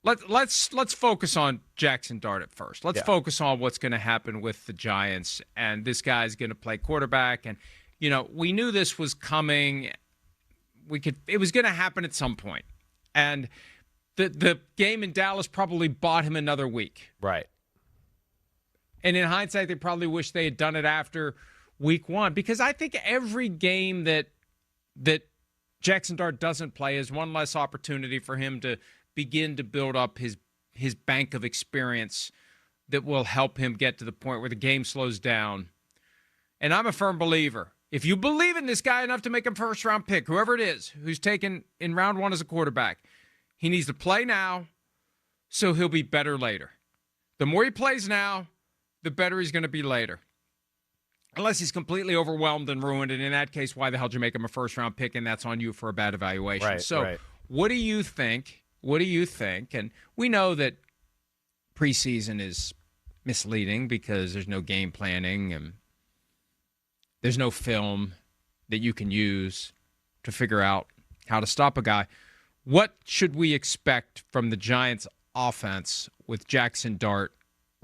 Let's focus on Jaxson Dart at first. Let's focus on what's going to happen with the Giants, and this guy's going to play quarterback. And we knew this was coming. It was going to happen at some point, and the game in Dallas probably bought him another week. Right. And in hindsight, they probably wish they had done it after week 1, because I think every game that Jaxson Dart doesn't play is one less opportunity for him to begin to build up his bank of experience that will help him get to the point where the game slows down. And I'm a firm believer. If you believe in this guy enough to make him first-round pick, whoever it is, who's taken in round 1 as a quarterback, he needs to play now so he'll be better later. The more he plays now, the better he's going to be later. Unless he's completely overwhelmed and ruined, and in that case, why the hell did you make him a first-round pick, and that's on you for a bad evaluation. Right. What do you think? What do you think? And we know that preseason is misleading because there's no game planning and there's no film that you can use to figure out how to stop a guy. What should we expect from the Giants' offense with Jaxson Dart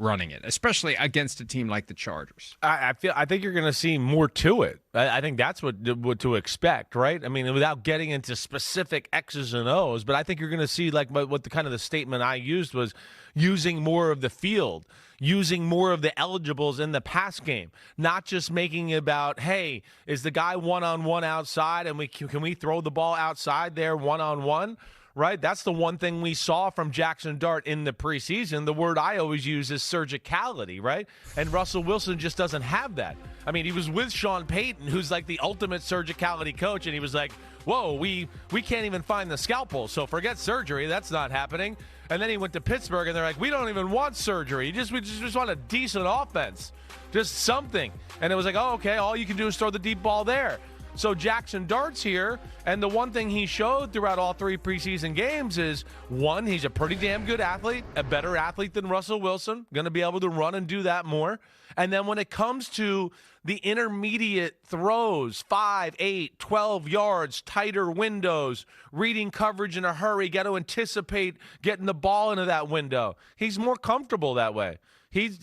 running it, especially against a team like the Chargers? I think you're going to see more to it. I think that's what to expect, right? I mean, without getting into specific X's and O's, but I think you're going to see, like what the kind of the statement I used was, using more of the field, using more of the eligibles in the pass game, not just making it about, hey, is the guy one-on-one outside and can we throw the ball outside there one-on-one? Right? That's the one thing we saw from Jaxson Dart in the preseason. The word I always use is surgicality, right? And Russell Wilson just doesn't have that. I mean, he was with Sean Payton, who's like the ultimate surgicality coach, and he was like, whoa, we can't even find the scalpel, so forget surgery. That's not happening. And then he went to Pittsburgh, and they're like, we don't even want surgery. We just want a decent offense, just something. And it was like, oh, okay, all you can do is throw the deep ball there. So Jaxson Dart's here, and the one thing he showed throughout all 3 preseason games is, one, he's a pretty damn good athlete, a better athlete than Russell Wilson, going to be able to run and do that more. And then when it comes to the intermediate throws, 5, 8, 12 yards, tighter windows, reading coverage in a hurry, got to anticipate getting the ball into that window, he's more comfortable that way. He's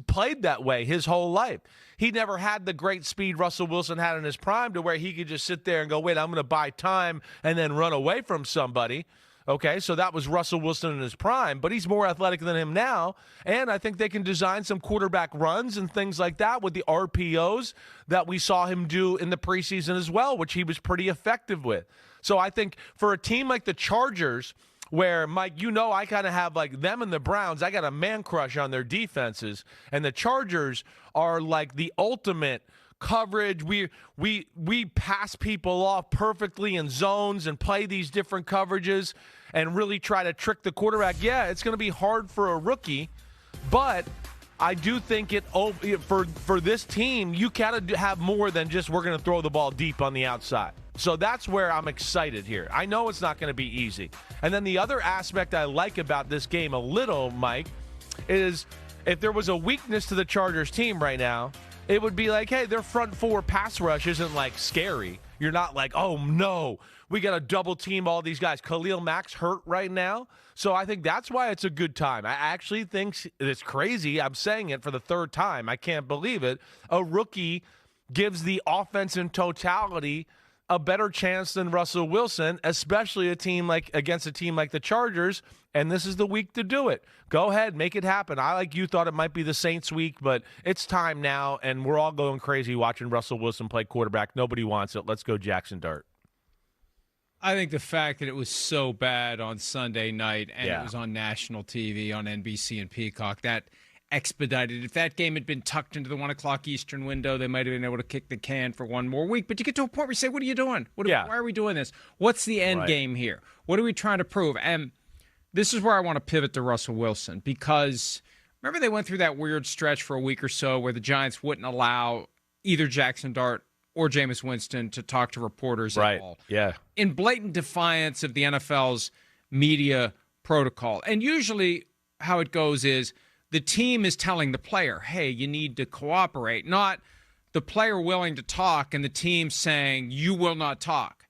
played that way his whole life. He never had the great speed Russell Wilson had in his prime to where he could just sit there and go, wait, I'm going to buy time and then run away from somebody. Okay, so that was Russell Wilson in his prime, but he's more athletic than him now, and I think they can design some quarterback runs and things like that with the RPOs that we saw him do in the preseason as well, which he was pretty effective with. So I think for a team like the Chargers, where, Mike, I kind of have like them and the Browns, I got a man crush on their defenses, and the Chargers are like the ultimate coverage. We pass people off perfectly in zones and play these different coverages and really try to trick the quarterback. Yeah, it's going to be hard for a rookie, but I do think for this team, you got to have more than just we're going to throw the ball deep on the outside. So that's where I'm excited here. I know it's not going to be easy. And then the other aspect I like about this game a little, Mike, is if there was a weakness to the Chargers team right now, it would be like, hey, their front 4 pass rush isn't like scary. You're not like, oh no, we got to double team all these guys. Khalil Mack's hurt right now. So I think that's why it's a good time. I actually think it's crazy. I'm saying it for the 3rd time. I can't believe it. A rookie gives the offense in totality a better chance than Russell Wilson, especially against a team like the Chargers, and this is the week to do it. Go ahead, make it happen. I, like you, thought it might be the Saints week, but it's time now, and we're all going crazy watching Russell Wilson play quarterback. Nobody wants it. Let's go Jaxson Dart. I think the fact that it was so bad on Sunday night and it was on national TV on NBC and Peacock, that expedited. If that game had been tucked into the 1 o'clock Eastern window, they might have been able to kick the can for one more week. But you get to a point where you say, what are you doing? Why are we doing this? What's the end game here? What are we trying to prove? And this is where I want to pivot to Russell Wilson, because remember they went through that weird stretch for a week or so where the Giants wouldn't allow either Jaxson Dart or Jameis Winston to talk to reporters at all. Yeah. In blatant defiance of the NFL's media protocol. And usually how it goes is the team is telling the player, hey, you need to cooperate, not the player willing to talk and the team saying, you will not talk.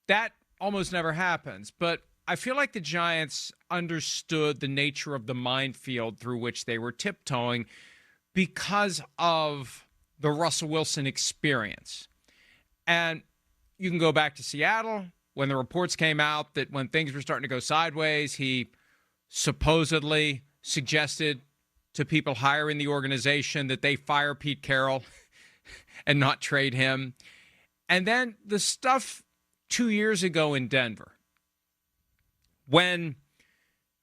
That almost never happens. But I feel like the Giants understood the nature of the minefield through which they were tiptoeing because of the Russell Wilson experience. And you can go back to Seattle when the reports came out that when things were starting to go sideways, he supposedly suggested to people higher in the organization that they fire Pete Carroll and not trade him. And then the stuff 2 years ago in Denver, when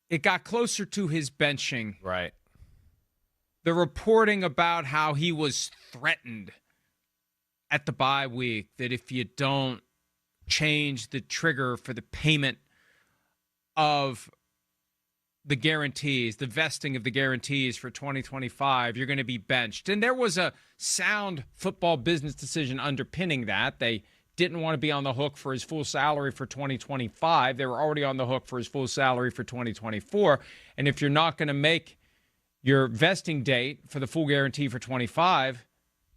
it got closer to his benching, right? The reporting about how he was threatened at the bye week, that if you don't change the trigger for the payment of the guarantees, the vesting of the guarantees for 2025, you're going to be benched. And there was a sound football business decision underpinning that. They didn't want to be on the hook for his full salary for 2025. They were already on the hook for his full salary for 2024. And if you're not going to make your vesting date for the full guarantee for 25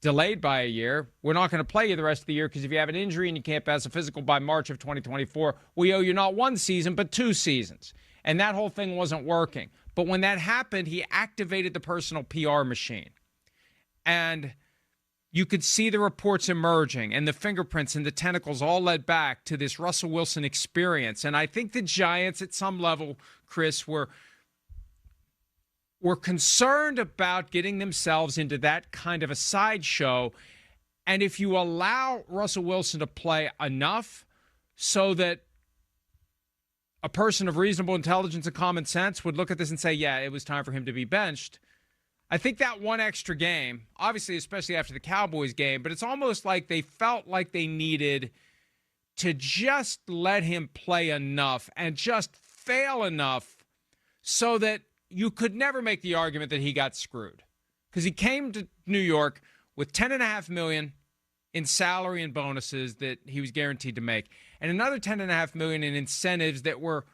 delayed by a year, we're not going to play you the rest of the year, because if you have an injury and you can't pass a physical by March of 2024, we owe you not one season but 2 seasons. And that whole thing wasn't working. But when that happened, he activated the personal PR machine. And you could see the reports emerging, and the fingerprints and the tentacles all led back to this Russell Wilson experience. And I think the Giants at some level, Chris, were concerned about getting themselves into that kind of a sideshow. And if you allow Russell Wilson to play enough so that a person of reasonable intelligence and common sense would look at this and say, yeah, it was time for him to be benched, I think that one extra game, obviously, especially after the Cowboys game, but it's almost like they felt like they needed to just let him play enough and just fail enough so that you could never make the argument that he got screwed. Because he came to New York with $10.5 million in salary and bonuses that he was guaranteed to make, and another $10.5 million in incentives that were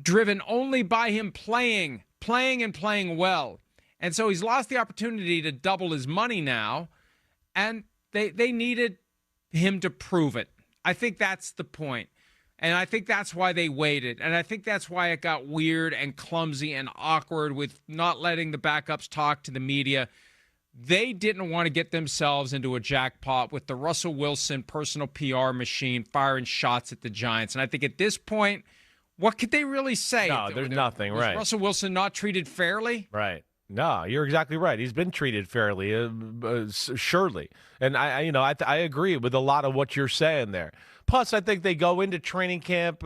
driven only by him playing well. And so he's lost the opportunity to double his money now, and they needed him to prove it. I think that's the point. And I think that's why they waited. And I think that's why it got weird and clumsy and awkward with not letting the backups talk to the media. They didn't want to get themselves into a jackpot with the Russell Wilson personal PR machine firing shots at the Giants. And I think at this point, what could they really say? No, there's nothing, right? Russell Wilson not treated fairly? Right. No, you're exactly right. He's been treated fairly, surely. And I agree with a lot of what you're saying there. Plus, I think they go into training camp,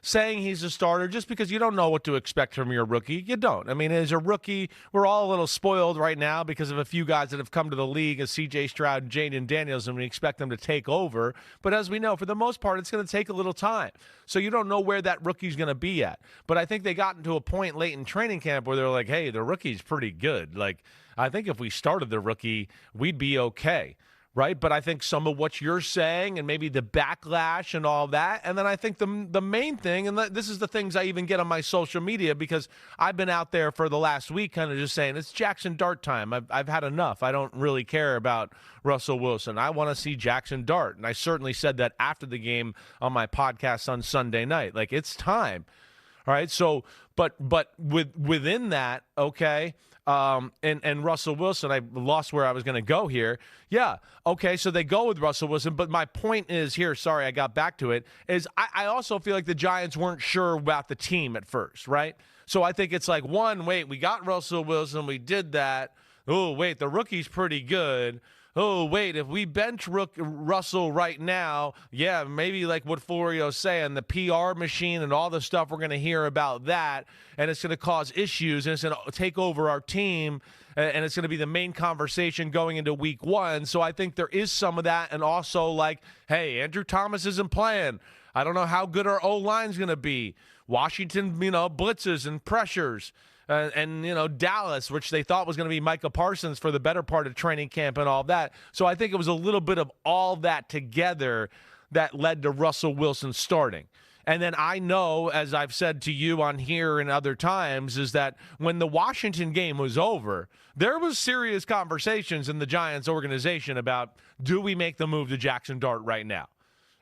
saying he's a starter just because you don't know what to expect from your rookie. You don't. I mean, as a rookie, we're all a little spoiled right now because of a few guys that have come to the league as C.J. Stroud and Jaden Daniels, and we expect them to take over. But as we know, for the most part, it's going to take a little time. So you don't know where that rookie's going to be at. But I think they got into a point late in training camp where they're like, hey, the rookie's pretty good. Like, I think if we started the rookie, we'd be okay. Right, but I think some of what you're saying and maybe the backlash and all that, and then I think the main thing, and this is the things I even get on my social media because I've been out there for the last week kind of just saying it's Jaxson Dart time. I've had enough. I don't really care about Russell Wilson. I want to see Jaxson Dart, and I certainly said that after the game on my podcast on Sunday night. Like, it's time. All right, so but within that, okay. And Russell Wilson, I lost where I was going to go here. Yeah, okay, so they go with Russell Wilson, but my point is here, sorry, I got back to it, is I also feel like the Giants weren't sure about the team at first, right? So I think it's like, wait, we got Russell Wilson, we did that. Oh, wait, the rookie's pretty good. Oh, wait, if we bench Russell right now, yeah, maybe like what Florio's saying, the PR machine and all the stuff we're going to hear about that, and it's going to cause issues, and it's going to take over our team, and it's going to be the main conversation going into week 1. So I think there is some of that, and also like, hey, Andrew Thomas isn't playing. I don't know how good our O-line's going to be. Washington, blitzes and pressures. And Dallas, which they thought was going to be Micah Parsons for the better part of training camp and all that. So I think it was a little bit of all that together that led to Russell Wilson starting. And then I know, as I've said to you on here and other times, is that when the Washington game was over, there was serious conversations in the Giants organization about, do we make the move to Jaxson Dart right now?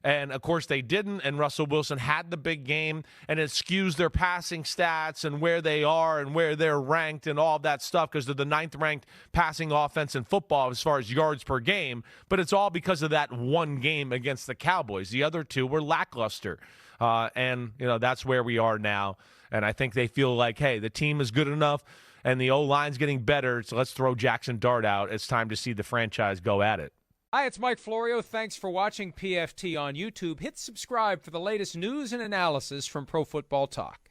And, of course, they didn't, and Russell Wilson had the big game, and it skews their passing stats and where they are and where they're ranked and all that stuff because they're the 9th-ranked passing offense in football as far as yards per game. But it's all because of that one game against the Cowboys. The other two were lackluster. And, that's where we are now. And I think they feel like, hey, the team is good enough, and the O-line's getting better, so let's throw Jaxson Dart out. It's time to see the franchise go at it. Hi, it's Mike Florio. Thanks for watching PFT on YouTube. Hit subscribe for the latest news and analysis from Pro Football Talk.